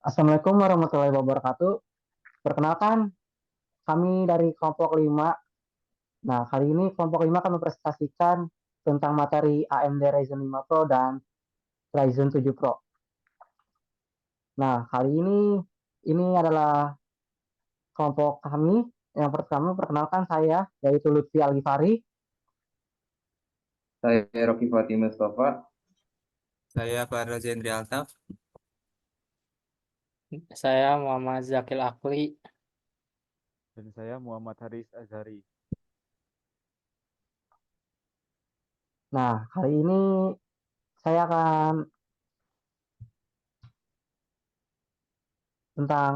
Assalamualaikum warahmatullahi wabarakatuh. Perkenalkan, kami dari kelompok 5. Nah, kali ini kelompok 5 akan mempresentasikan tentang materi AMD Ryzen 5 Pro dan Ryzen 7 Pro. Nah, kali ini adalah kelompok kami. Yang pertama, perkenalkan saya, yaitu Lutfi Algifari. Saya Rocky Fatih Mustafa. Saya Farel Zendri Altaf. Saya Muhammad Zakil Akli. Dan saya Muhammad Haris Azhari. Nah, kali ini saya akan tentang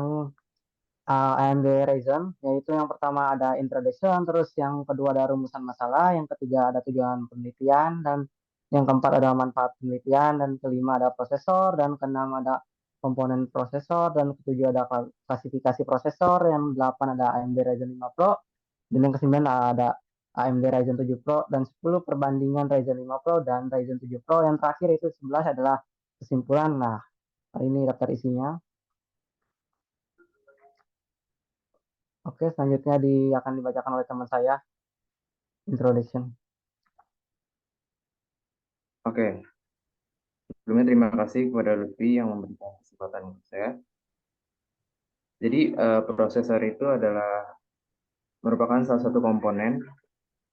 AMD Ryzen, yaitu yang pertama ada introduction, terus yang kedua ada rumusan masalah, yang ketiga ada tujuan penelitian, dan yang keempat ada manfaat penelitian, dan kelima ada prosesor, dan keenam ada komponen prosesor, dan ketujuh ada klasifikasi prosesor, yang delapan ada AMD Ryzen 5 Pro, dan yang kesembilan ada AMD Ryzen 7 Pro, dan 10 perbandingan Ryzen 5 Pro dan Ryzen 7 Pro, yang terakhir itu 11 adalah kesimpulan. Nah, hari ini daftar isinya. Oke, selanjutnya akan dibacakan oleh teman saya, introduction. Oke, sebelumnya terima kasih kepada Lutfi yang memberikan kesempatan untuk saya. Jadi prosesor itu merupakan salah satu komponen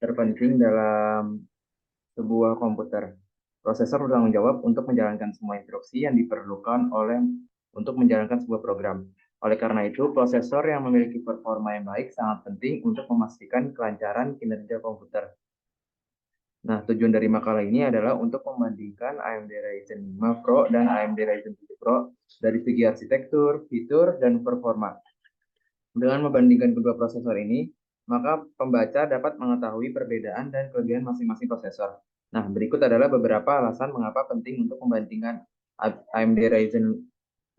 terpenting dalam sebuah komputer. Prosesor bertanggung jawab untuk menjalankan semua instruksi yang diperlukan untuk menjalankan sebuah program. Oleh karena itu, prosesor yang memiliki performa yang baik sangat penting untuk memastikan kelancaran kinerja komputer. Nah, tujuan dari makalah ini adalah untuk membandingkan AMD Ryzen 5 Pro dan AMD Ryzen 7 Pro dari segi arsitektur, fitur, dan performa. Dengan membandingkan kedua prosesor ini, maka pembaca dapat mengetahui perbedaan dan kelebihan masing-masing prosesor. Nah, berikut adalah beberapa alasan mengapa penting untuk membandingkan AMD Ryzen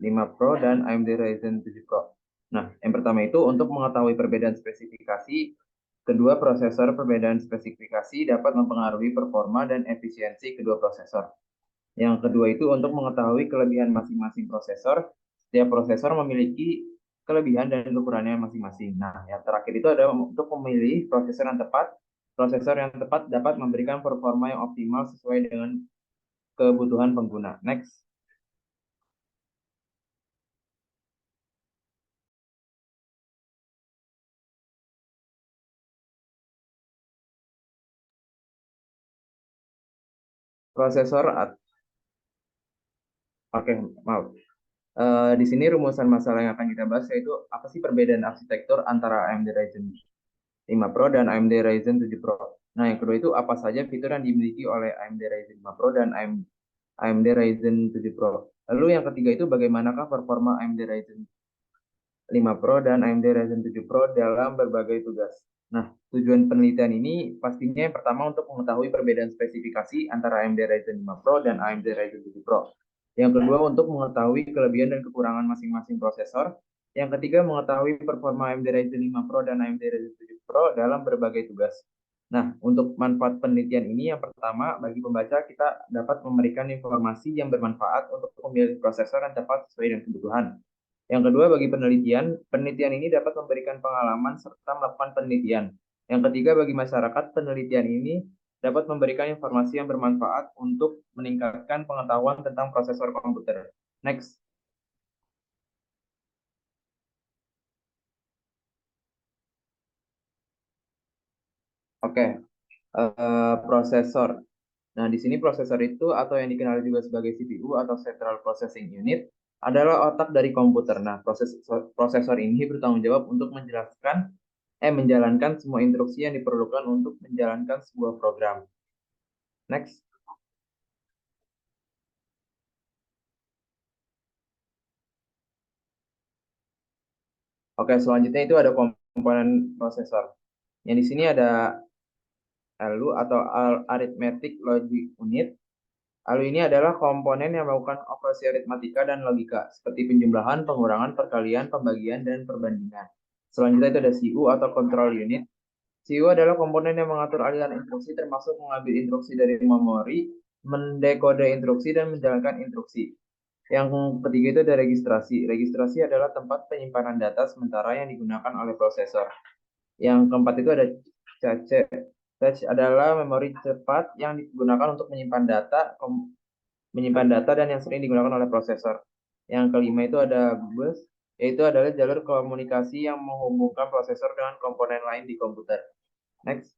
5 Pro dan AMD Ryzen 7 Pro. Nah, yang pertama itu untuk mengetahui perbedaan spesifikasi. Kedua perbedaan spesifikasi dapat mempengaruhi performa dan efisiensi kedua prosesor. Yang kedua itu untuk mengetahui kelebihan masing-masing prosesor. Setiap prosesor memiliki kelebihan dan kekurangannya masing-masing. Nah, yang terakhir itu adalah untuk memilih prosesor yang tepat. Prosesor yang tepat dapat memberikan performa yang optimal sesuai dengan kebutuhan pengguna. Next. Prosesor. Oke, maaf. Di sini rumusan masalah yang akan kita bahas yaitu apa sih perbedaan arsitektur antara AMD Ryzen 5 Pro dan AMD Ryzen 7 Pro. Nah, yang kedua itu apa saja fitur yang dimiliki oleh AMD Ryzen 5 Pro dan AMD Ryzen 7 Pro. Lalu yang ketiga itu bagaimanakah performa AMD Ryzen 5 Pro dan AMD Ryzen 7 Pro dalam berbagai tugas. Nah, tujuan penelitian ini pastinya yang pertama untuk mengetahui perbedaan spesifikasi antara AMD Ryzen 5 Pro dan AMD Ryzen 7 Pro. Yang kedua untuk mengetahui kelebihan dan kekurangan masing-masing prosesor. Yang ketiga mengetahui performa AMD Ryzen 5 Pro dan AMD Ryzen 7 Pro dalam berbagai tugas. Nah, untuk manfaat penelitian ini yang pertama bagi pembaca kita dapat memberikan informasi yang bermanfaat untuk memilih prosesor yang tepat sesuai dengan kebutuhan. Yang kedua, bagi penelitian ini dapat memberikan pengalaman serta melakukan penelitian. Yang ketiga, bagi masyarakat, penelitian ini dapat memberikan informasi yang bermanfaat untuk meningkatkan pengetahuan tentang prosesor komputer. Next. Oke, prosesor. Nah, di sini prosesor itu atau yang dikenal juga sebagai CPU atau Central Processing Unit adalah otak dari komputer. Nah, prosesor ini bertanggung jawab untuk menjalankan semua instruksi yang diperlukan untuk menjalankan sebuah program. Next. Oke, selanjutnya itu ada komponen prosesor. Yang di sini ada ALU atau Arithmetic Logic Unit. ALU ini adalah komponen yang melakukan operasi aritmatika dan logika, seperti penjumlahan, pengurangan, perkalian, pembagian, dan perbandingan. Selanjutnya itu ada CU atau Control Unit. CU adalah komponen yang mengatur aliran instruksi termasuk mengambil instruksi dari memori, mendekode instruksi, dan menjalankan instruksi. Yang ketiga itu ada registrasi. Registrasi adalah tempat penyimpanan data sementara yang digunakan oleh prosesor. Yang keempat itu ada cache. Cache adalah memori cepat yang digunakan untuk menyimpan data dan yang sering digunakan oleh prosesor. Yang kelima itu ada bus, yaitu adalah jalur komunikasi yang menghubungkan prosesor dengan komponen lain di komputer. Next.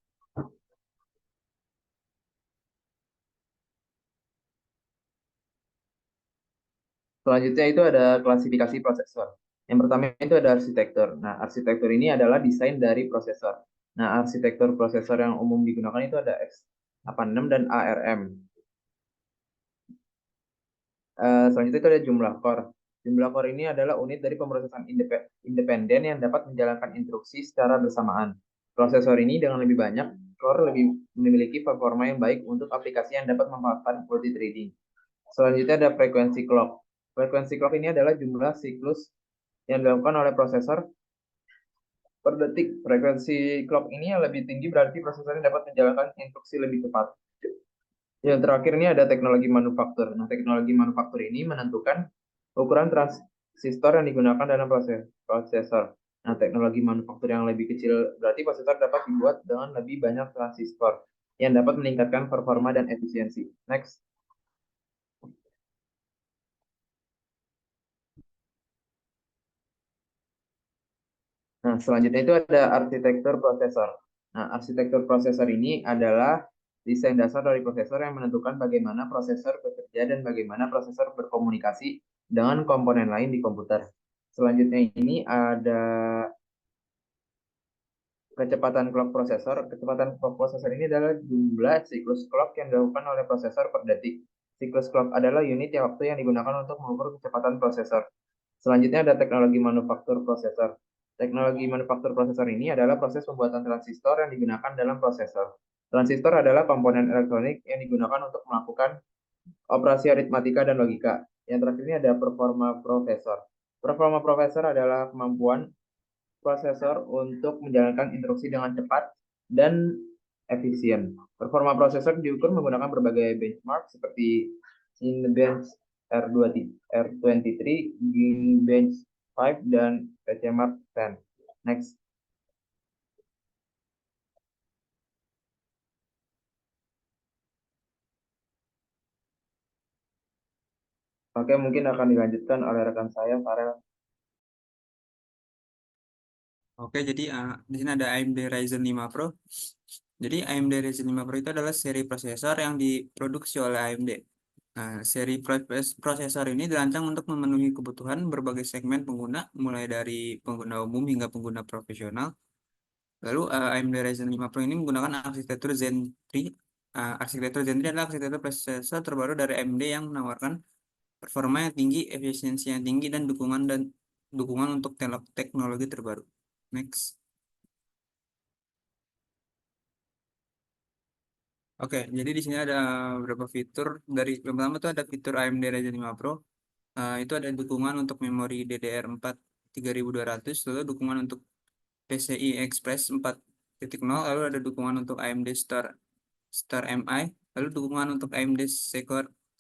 Selanjutnya itu ada klasifikasi prosesor. Yang pertama itu ada arsitektur. Nah, arsitektur ini adalah desain dari prosesor. Nah, arsitektur prosesor yang umum digunakan itu ada x86 dan ARM. Selanjutnya itu ada jumlah core. Jumlah core ini adalah unit dari pemrosesan independen yang dapat menjalankan instruksi secara bersamaan. Prosesor ini dengan lebih banyak core lebih memiliki performa yang baik untuk aplikasi yang dapat memanfaatkan multithreading. Selanjutnya ada frekuensi clock. Frekuensi clock ini adalah jumlah siklus yang dilakukan oleh prosesor per detik. Frekuensi clock ini yang lebih tinggi berarti prosesornya dapat menjalankan instruksi lebih cepat. Yang terakhir ini ada teknologi manufaktur. Nah, teknologi manufaktur ini menentukan ukuran transistor yang digunakan dalam prosesor. Nah, teknologi manufaktur yang lebih kecil berarti prosesor dapat dibuat dengan lebih banyak transistor yang dapat meningkatkan performa dan efisiensi. Next. Nah, selanjutnya itu ada arsitektur prosesor. Nah, arsitektur prosesor ini adalah desain dasar dari prosesor yang menentukan bagaimana prosesor bekerja dan bagaimana prosesor berkomunikasi dengan komponen lain di komputer. Selanjutnya ini ada kecepatan clock prosesor. Kecepatan clock prosesor ini adalah jumlah siklus clock yang dilakukan oleh prosesor per detik. Siklus clock adalah unit waktu yang digunakan untuk mengukur kecepatan prosesor. Selanjutnya ada teknologi manufaktur prosesor. Teknologi manufaktur prosesor ini adalah proses pembuatan transistor yang digunakan dalam prosesor. Transistor adalah komponen elektronik yang digunakan untuk melakukan operasi aritmatika dan logika. Yang terakhir ini ada performa prosesor. Performa prosesor adalah kemampuan prosesor untuk menjalankan instruksi dengan cepat dan efisien. Performa prosesor diukur menggunakan berbagai benchmark seperti Cinebench R23, Geekbench 5, dan Benchmark 10. Next. Oke, mungkin akan dilanjutkan oleh rekan saya, Farel. Oke, jadi di sini ada AMD Ryzen 5 Pro. Jadi AMD Ryzen 5 Pro itu adalah seri prosesor yang diproduksi oleh AMD. Nah, seri prosesor ini dirancang untuk memenuhi kebutuhan berbagai segmen pengguna, mulai dari pengguna umum hingga pengguna profesional. Lalu AMD Ryzen 5 Pro ini menggunakan arsitektur Zen 3. Arsitektur Zen 3 adalah arsitektur prosesor terbaru dari AMD yang menawarkan performa yang tinggi, efisiensi yang tinggi, dan dukungan untuk teknologi terbaru. Next. Oke, jadi di sini ada beberapa fitur. Dari yang pertama itu ada fitur AMD Ryzen 5 Pro. Itu ada dukungan untuk memori DDR4 3200, lalu dukungan untuk PCI Express 4.0, lalu ada dukungan untuk AMD Star MI, lalu dukungan untuk AMD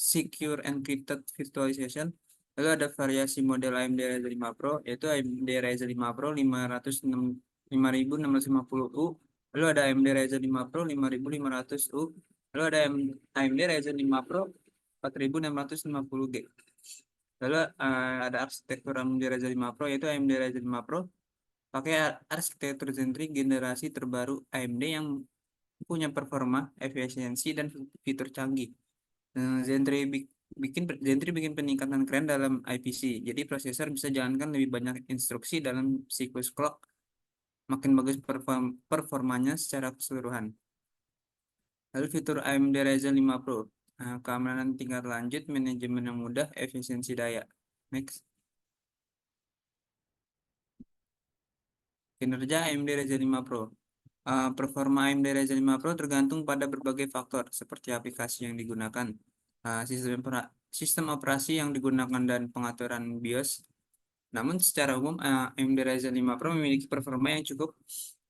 Secure Encrypted Virtualization, lalu ada variasi model AMD Ryzen 5 Pro, yaitu AMD Ryzen 5 Pro 5650U, lalu ada AMD Ryzen 5 Pro 5500U, lalu ada AMD Ryzen 5 Pro 4650G. Lalu ada arsitektur AMD Ryzen 5 Pro, yaitu AMD Ryzen 5 Pro pakai arsitektur Zen 3 generasi terbaru AMD yang punya performa, efisiensi, dan fitur canggih. Zen 3 bikin peningkatan keren dalam IPC. Jadi prosesor bisa jalankan lebih banyak instruksi dalam siklus clock, makin bagus performanya secara keseluruhan. Lalu fitur AMD Ryzen 5 Pro, keamanan tingkat lanjut, manajemen yang mudah, efisiensi daya. Next. Kinerja AMD Ryzen 5 Pro. Performa AMD Ryzen 5 Pro tergantung pada berbagai faktor seperti aplikasi yang digunakan, sistem operasi yang digunakan, dan pengaturan BIOS. Namun secara umum AMD Ryzen 5 Pro memiliki performa yang cukup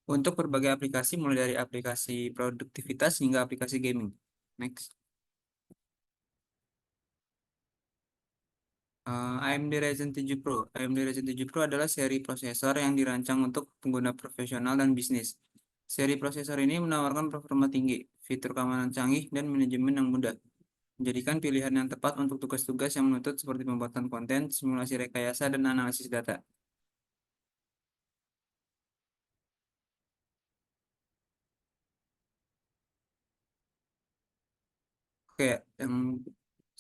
untuk berbagai aplikasi, mulai dari aplikasi produktivitas hingga aplikasi gaming. Next. AMD Ryzen 7 Pro. AMD Ryzen 7 Pro adalah seri prosesor yang dirancang untuk pengguna profesional dan bisnis. Seri prosesor ini menawarkan performa tinggi, fitur keamanan canggih, dan manajemen yang mudah, menjadikan pilihan yang tepat untuk tugas-tugas yang menuntut seperti pembuatan konten, simulasi rekayasa, dan analisis data. Oke, yang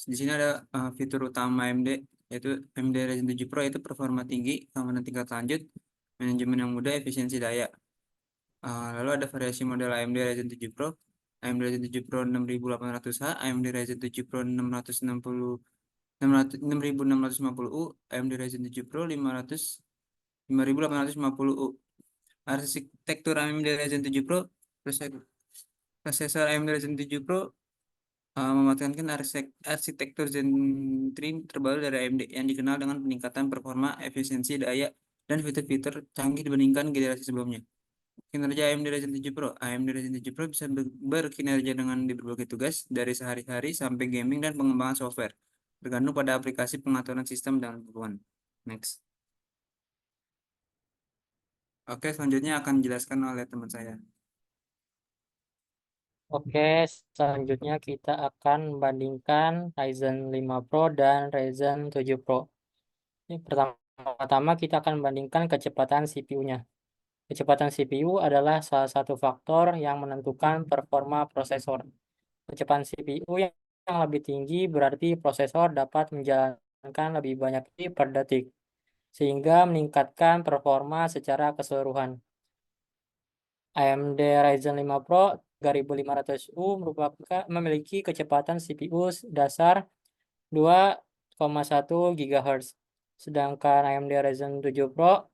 di sini ada fitur utama AMD, yaitu AMD Ryzen 7 Pro, yaitu performa tinggi, keamanan tingkat lanjut, manajemen yang mudah, efisiensi daya. Lalu ada variasi model AMD Ryzen 7 Pro, AMD Ryzen 7 Pro 6800H, AMD Ryzen 7 Pro 6650U, AMD Ryzen 7 Pro 5850U. Arsitektur AMD Ryzen 7 Pro, prosesor AMD Ryzen 7 Pro memanfaatkan arsitektur Zen 3 terbaru dari AMD yang dikenal dengan peningkatan performa, efisiensi daya, dan fitur-fitur canggih dibandingkan generasi sebelumnya. Kinerja AMD Ryzen 7 Pro. AMD Ryzen 7 Pro bisa berkinerja dengan di berbagai tugas, dari sehari-hari sampai gaming dan pengembangan software, tergantung pada aplikasi pengaturan sistem dan kebutuhan. Next. Oke, selanjutnya akan dijelaskan oleh teman saya. Oke, selanjutnya kita akan membandingkan Ryzen 5 Pro dan Ryzen 7 Pro. Ini pertama-tama kita akan membandingkan kecepatan CPU-nya. Kecepatan CPU adalah salah satu faktor yang menentukan performa prosesor. Kecepatan CPU yang lebih tinggi berarti prosesor dapat menjalankan lebih banyak per detik, sehingga meningkatkan performa secara keseluruhan. AMD Ryzen 5 Pro 3500U memiliki kecepatan CPU dasar 2,1 GHz, sedangkan AMD Ryzen 7 Pro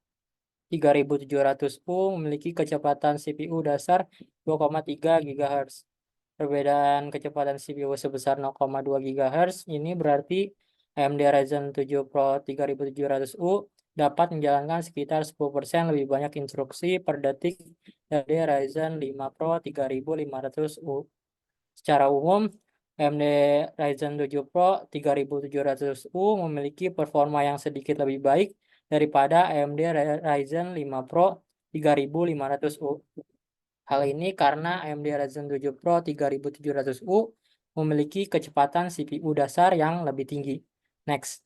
3700U memiliki kecepatan CPU dasar 2,3 GHz. Perbedaan kecepatan CPU sebesar 0,2 GHz ini berarti AMD Ryzen 7 Pro 3700U dapat menjalankan sekitar 10% lebih banyak instruksi per detik dari Ryzen 5 Pro 3500U. Secara umum, AMD Ryzen 7 Pro 3700U memiliki performa yang sedikit lebih baik daripada AMD Ryzen 5 Pro 3500U. Hal ini karena AMD Ryzen 7 Pro 3700U memiliki kecepatan CPU dasar yang lebih tinggi. Next.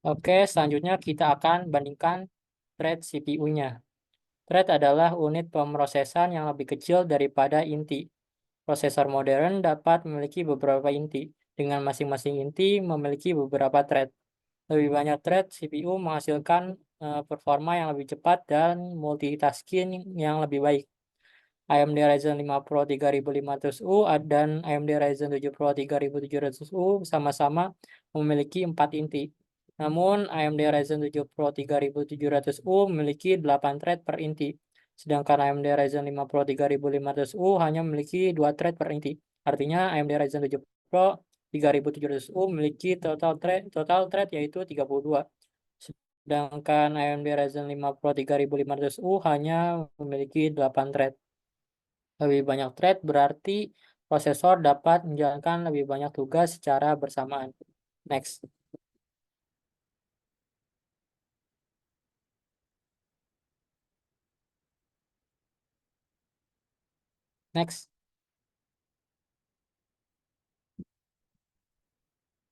Oke, selanjutnya kita akan bandingkan thread CPU-nya. Thread adalah unit pemrosesan yang lebih kecil daripada inti. Prosesor modern dapat memiliki beberapa inti, dengan masing-masing inti memiliki beberapa thread. Lebih banyak thread CPU menghasilkan performa yang lebih cepat dan multitasking yang lebih baik. AMD Ryzen 5 Pro 3500U dan AMD Ryzen 7 Pro 3700U sama-sama memiliki 4 inti. Namun AMD Ryzen 7 Pro 3700U memiliki 8 thread per inti, sedangkan AMD Ryzen 5 Pro 3500U hanya memiliki 2 thread per inti. Artinya AMD Ryzen 7 Pro 3700U memiliki total thread yaitu 32. Sedangkan AMD Ryzen 5 Pro 3500U hanya memiliki 8 thread. Lebih banyak thread berarti prosesor dapat menjalankan lebih banyak tugas secara bersamaan. Next. Next.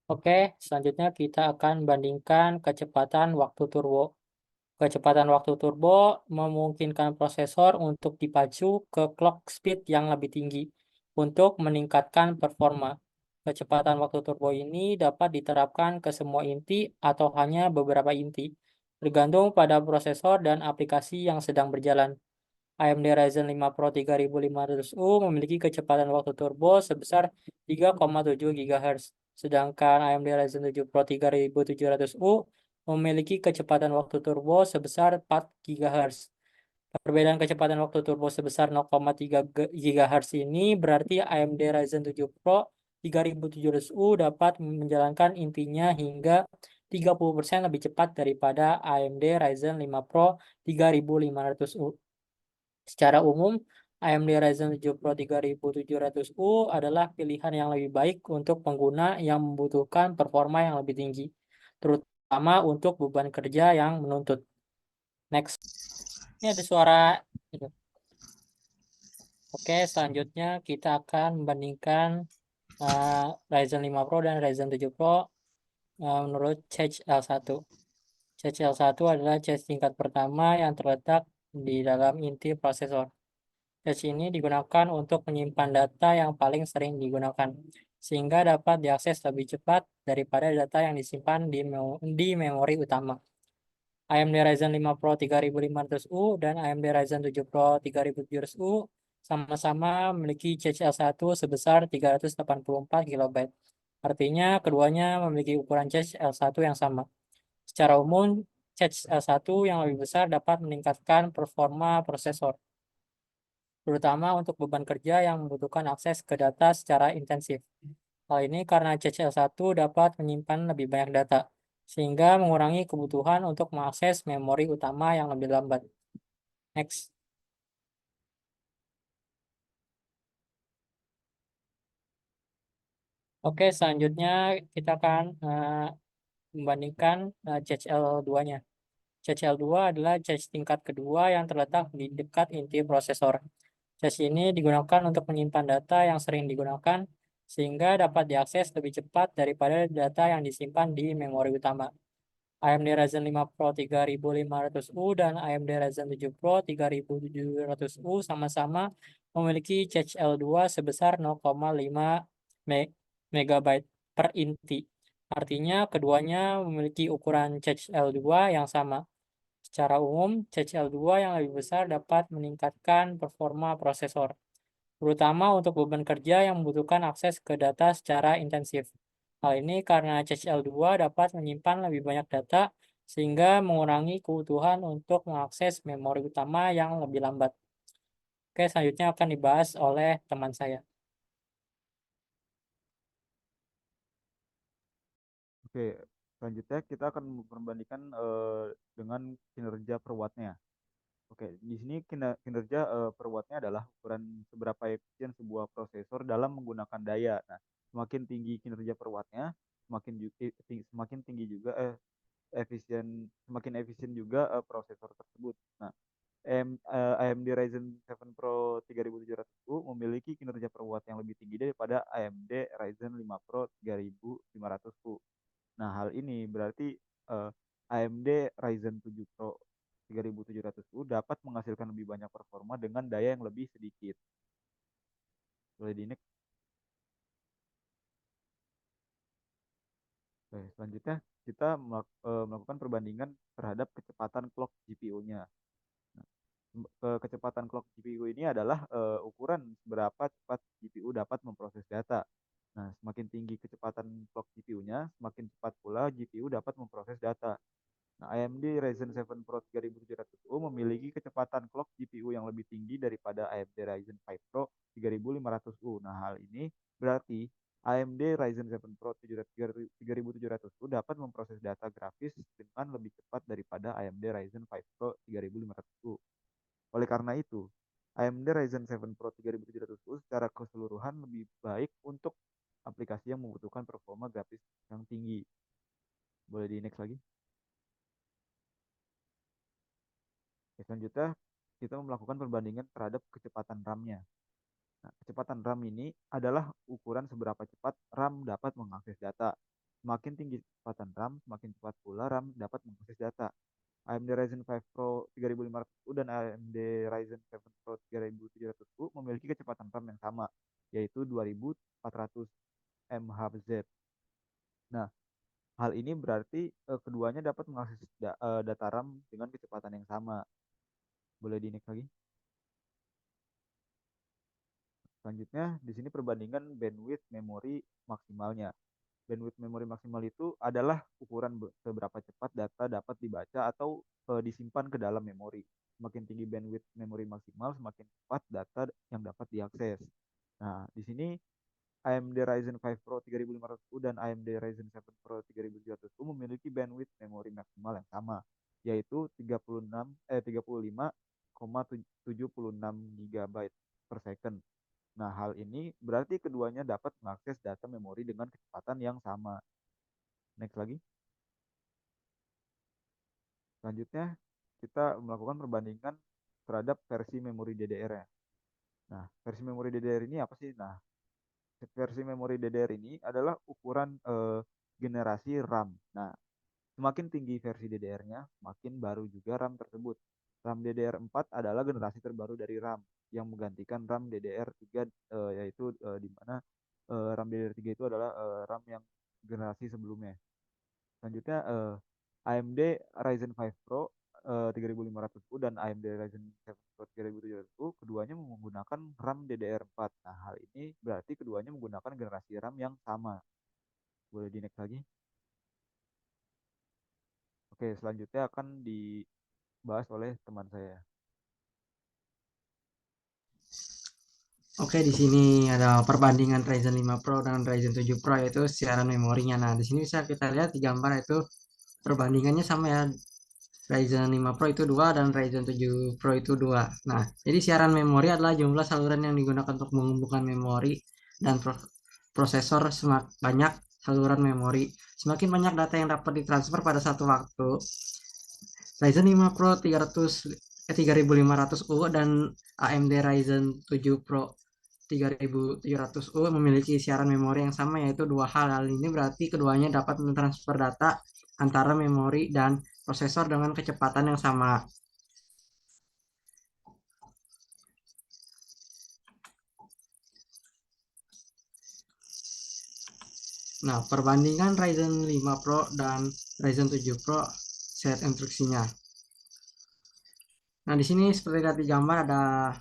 Oke, selanjutnya kita akan bandingkan kecepatan waktu turbo. Kecepatan waktu turbo memungkinkan prosesor untuk dipacu ke clock speed yang lebih tinggi untuk meningkatkan performa. Kecepatan waktu turbo ini dapat diterapkan ke semua inti atau hanya beberapa inti, tergantung pada prosesor dan aplikasi yang sedang berjalan. AMD Ryzen 5 Pro 3500U memiliki kecepatan waktu turbo sebesar 3,7 GHz, sedangkan AMD Ryzen 7 Pro 3700U memiliki kecepatan waktu turbo sebesar 4 GHz. Perbedaan kecepatan waktu turbo sebesar 0,3 GHz ini berarti AMD Ryzen 7 Pro 3700U dapat menjalankan intinya hingga 30% lebih cepat daripada AMD Ryzen 5 Pro 3500U. Secara umum, AMD Ryzen 7 Pro 3700U adalah pilihan yang lebih baik untuk pengguna yang membutuhkan performa yang lebih tinggi, terutama untuk beban kerja yang menuntut. Next. Ini ada suara. Oke, selanjutnya kita akan membandingkan Ryzen 5 Pro dan Ryzen 7 Pro menurut cache L1. Cache L1 adalah cache tingkat pertama yang terletak di dalam inti prosesor. Cache ini digunakan untuk menyimpan data yang paling sering digunakan, sehingga dapat diakses lebih cepat daripada data yang disimpan di memori utama. AMD Ryzen 5 Pro 3500U dan AMD Ryzen 7 Pro 3700U sama-sama memiliki cache L1 sebesar 384 GB. Artinya keduanya memiliki ukuran cache L1 yang sama. Secara umum, cache L1 yang lebih besar dapat meningkatkan performa prosesor, terutama untuk beban kerja yang membutuhkan akses ke data secara intensif. Hal ini karena CCL1 dapat menyimpan lebih banyak data, sehingga mengurangi kebutuhan untuk mengakses memori utama yang lebih lambat. Next. Oke, selanjutnya kita akan membandingkan CCL2-nya. CCL2 adalah cache tingkat kedua yang terletak di dekat inti prosesor. Cache ini digunakan untuk menyimpan data yang sering digunakan, sehingga dapat diakses lebih cepat daripada data yang disimpan di memori utama. AMD Ryzen 5 Pro 3500U dan AMD Ryzen 7 Pro 3700U sama-sama memiliki cache L2 sebesar 0,5 MB per inti. Artinya keduanya memiliki ukuran cache L2 yang sama. Secara umum, cache L2 yang lebih besar dapat meningkatkan performa prosesor, terutama untuk beban kerja yang membutuhkan akses ke data secara intensif. Hal ini karena CHL2 dapat menyimpan lebih banyak data, sehingga mengurangi kebutuhan untuk mengakses memori utama yang lebih lambat. Oke, selanjutnya akan dibahas oleh teman saya. Oke, selanjutnya kita akan membandingkan dengan kinerja per wattnya. Oke, di sini kinerja per wattnya adalah ukuran seberapa efisien sebuah prosesor dalam menggunakan daya. Nah, semakin tinggi kinerja per wattnya, semakin tinggi juga semakin efisien juga prosesor tersebut. Nah, AMD Ryzen 7 Pro 3700U memiliki kinerja per watt yang lebih tinggi daripada AMD Ryzen 5 Pro 3500U. Nah, hal ini berarti AMD Ryzen 7 Pro 3700U dapat menghasilkan lebih banyak performa dengan daya yang lebih sedikit. Boleh di next. Oke, selanjutnya kita melakukan perbandingan terhadap kecepatan clock GPU-nya. Nah, kecepatan clock GPU ini adalah ukuran seberapa cepat GPU dapat memproses data. Nah, semakin tinggi kecepatan clock GPU-nya, semakin cepat pula GPU dapat memproses data. Nah, AMD Ryzen 7 Pro 3700U memiliki kecepatan clock GPU yang lebih tinggi daripada AMD Ryzen 5 Pro 3500U. Nah, hal ini berarti AMD Ryzen 7 Pro 3700U dapat memproses data grafis dengan lebih cepat daripada AMD Ryzen 5 Pro 3500U. Oleh karena itu, AMD Ryzen 7 Pro 3700U secara keseluruhan lebih baik untuk aplikasi yang membutuhkan performa grafis yang tinggi. Boleh di next lagi. Selanjutnya, kita melakukan perbandingan terhadap kecepatan RAM-nya. Nah, kecepatan RAM ini adalah ukuran seberapa cepat RAM dapat mengakses data. Semakin tinggi kecepatan RAM, semakin cepat pula RAM dapat mengakses data. AMD Ryzen 5 Pro 3500U dan AMD Ryzen 7 Pro 3700U memiliki kecepatan RAM yang sama, yaitu 2400 MHz. Nah, hal ini berarti keduanya dapat mengakses data RAM dengan kecepatan yang sama. Boleh di next lagi. Selanjutnya, di sini perbandingan bandwidth memori maksimalnya. Bandwidth memori maksimal itu adalah ukuran seberapa cepat data dapat dibaca atau disimpan ke dalam memori. Semakin tinggi bandwidth memori maksimal, semakin cepat data yang dapat diakses. Nah, di sini AMD Ryzen 5 Pro 3500U dan AMD Ryzen 7 Pro 3700U memiliki bandwidth memori maksimal yang sama, yaitu 35 4,76 GB per second. Nah, hal ini berarti keduanya dapat mengakses data memori dengan kecepatan yang sama. Next lagi. Selanjutnya, kita melakukan perbandingan terhadap versi memori DDR-nya. Nah, versi memori DDR ini apa sih? Nah, versi memori DDR ini adalah ukuran generasi RAM. Nah, semakin tinggi versi DDR-nya, makin baru juga RAM tersebut. RAM DDR4 adalah generasi terbaru dari RAM yang menggantikan RAM DDR3 yaitu di mana RAM DDR3 itu adalah RAM yang generasi sebelumnya. Selanjutnya AMD Ryzen 5 Pro 3500U dan AMD Ryzen 7 Pro 3700U keduanya menggunakan RAM DDR4. Nah, hal ini berarti keduanya menggunakan generasi RAM yang sama. Boleh di next lagi. Oke, selanjutnya akan dibahas oleh teman saya. Oke, di sini ada perbandingan Ryzen 5 Pro dan Ryzen 7 Pro yaitu siaran memorinya. Nah, di sini bisa kita lihat di gambar itu perbandingannya sama ya. Ryzen 5 Pro itu 2 dan Ryzen 7 Pro itu 2. Nah, jadi siaran memori adalah jumlah saluran yang digunakan untuk mengumpulkan memori dan prosesor semakin banyak saluran memori. Semakin banyak data yang dapat ditransfer pada satu waktu. Ryzen 5 Pro 3500U dan AMD Ryzen 7 Pro 3700U memiliki siaran memori yang sama yaitu dua hal. Hal ini berarti keduanya dapat mentransfer data antara memori dan prosesor dengan kecepatan yang sama. Nah, perbandingan Ryzen 5 Pro dan Ryzen 7 Pro set instruksinya. Nah, di sini seperti lihat di gambar ada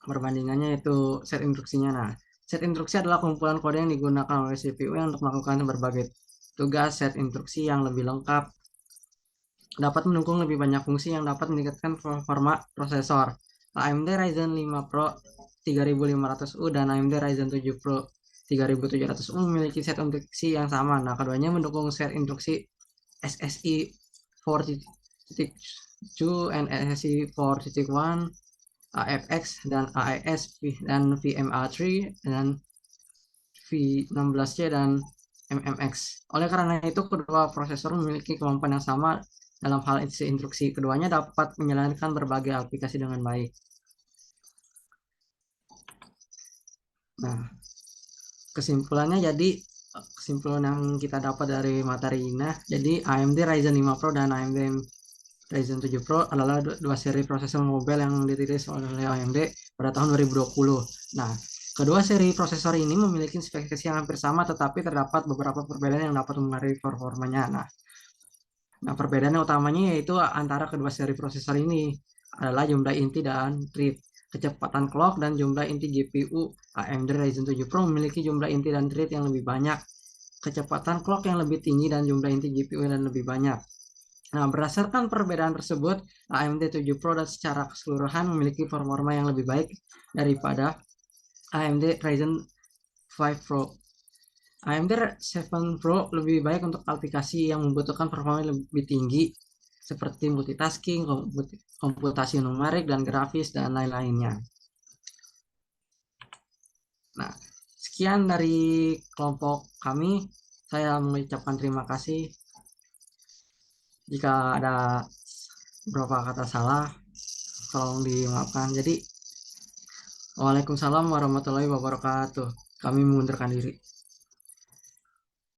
perbandingannya yaitu set instruksinya. Nah, set instruksi adalah kumpulan kode yang digunakan oleh CPU untuk melakukan berbagai tugas. Set instruksi yang lebih lengkap dapat mendukung lebih banyak fungsi yang dapat meningkatkan performa prosesor. AMD Ryzen 5 Pro 3500U dan AMD Ryzen 7 Pro 3700U memiliki set instruksi yang sama. Nah, keduanya mendukung set instruksi SSI 4.2 and SSI 4.1, AFX dan AES dan VMA3 dan V16C dan MMX. Oleh karena itu, kedua prosesor memiliki kemampuan yang sama dalam hal instruksi. Keduanya dapat menjalankan berbagai aplikasi dengan baik. Nah, kesimpulannya jadi kesimpulan yang kita dapat dari materi ini, jadi AMD Ryzen 5 Pro dan AMD Ryzen 7 Pro adalah dua seri prosesor mobile yang dirilis oleh AMD pada tahun 2020. Nah, kedua seri prosesor ini memiliki spesifikasi yang hampir sama, tetapi terdapat beberapa perbedaan yang dapat mempengaruhi performanya. Nah, perbedaan utamanya yaitu antara kedua seri prosesor ini adalah jumlah inti dan thread, kecepatan clock, dan jumlah inti GPU. AMD Ryzen 7 Pro memiliki jumlah inti dan thread yang lebih banyak, kecepatan clock yang lebih tinggi, dan jumlah inti GPU yang lebih banyak. Nah, berdasarkan perbedaan tersebut, AMD 7 Pro dan secara keseluruhan memiliki performa yang lebih baik daripada AMD Ryzen 5 Pro. AMD 7 Pro lebih baik untuk aplikasi yang membutuhkan performa lebih tinggi seperti multitasking, komputasi numerik, dan grafis, dan lain-lainnya. Nah, sekian dari kelompok kami. Saya mengucapkan terima kasih. Jika ada beberapa kata salah, tolong dimaafkan. Jadi, Waalaikumsalam warahmatullahi wabarakatuh. Kami mengundurkan diri.